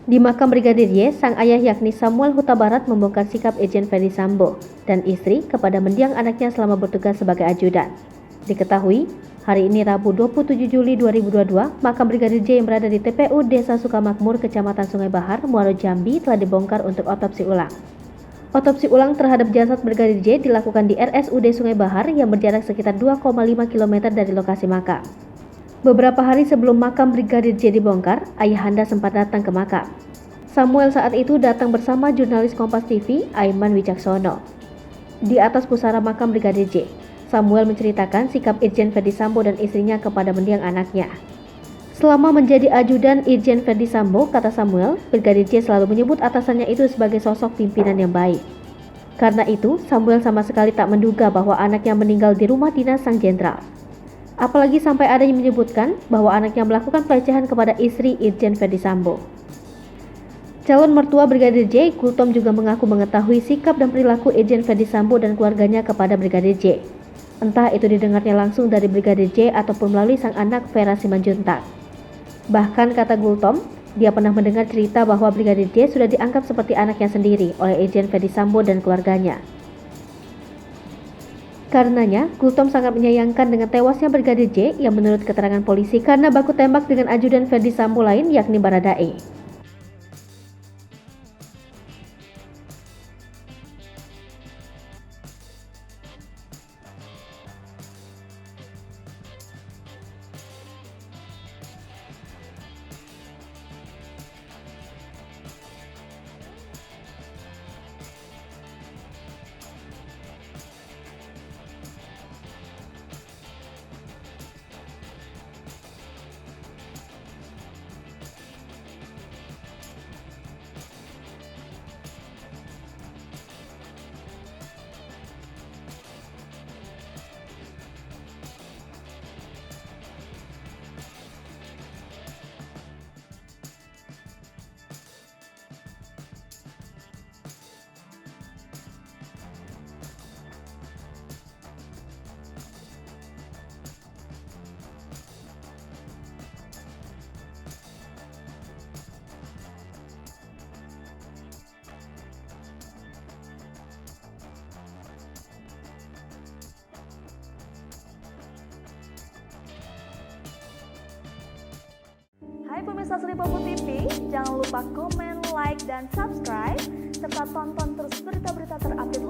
Di makam Brigadir Y, sang ayah yakni Samuel Huta Barat membongkar sikap Irjen Ferdy Sambo dan istri kepada mendiang anaknya selama bertugas sebagai ajudan. Diketahui, hari ini Rabu 27 Juli 2022, makam Brigadir J yang berada di TPU Desa Sukamakmur, Kecamatan Sungai Bahar, Muaro Jambi telah dibongkar untuk otopsi ulang. Otopsi ulang terhadap jasad Brigadir J dilakukan di RSUD Sungai Bahar yang berjarak sekitar 2,5 km dari lokasi makam. Beberapa hari sebelum makam Brigadir J dibongkar, ayahanda sempat datang ke makam. Samuel saat itu datang bersama jurnalis Kompas TV, Aiman Wicaksono. Di atas pusara makam Brigadir J, Samuel menceritakan sikap Irjen Ferdy Sambo dan istrinya kepada mendiang anaknya. Selama menjadi ajudan Irjen Ferdy Sambo, kata Samuel, Brigadir J selalu menyebut atasannya itu sebagai sosok pimpinan yang baik. Karena itu, Samuel sama sekali tak menduga bahwa anaknya meninggal di rumah dinas sang jenderal. Apalagi sampai ada yang menyebutkan bahwa anaknya melakukan pelecehan kepada istri Irjen Ferdy Sambo. Calon mertua Brigadir J, Gultom, juga mengaku mengetahui sikap dan perilaku Irjen Ferdy Sambo dan keluarganya kepada Brigadir J. Entah itu didengarnya langsung dari Brigadir J ataupun melalui sang anak Vera Simanjuntak. Bahkan kata Gultom, dia pernah mendengar cerita bahwa Brigadir J sudah dianggap seperti anaknya sendiri oleh Irjen Ferdy Sambo dan keluarganya. Karenanya, Gultom sangat menyayangkan dengan tewasnya Brigadir J yang menurut keterangan polisi karena baku tembak dengan ajudan Ferdy Sambo lain yakni Baradae. Hai pemirsa Selipopo TV, jangan lupa komen, like, dan subscribe, serta tonton terus berita-berita terupdate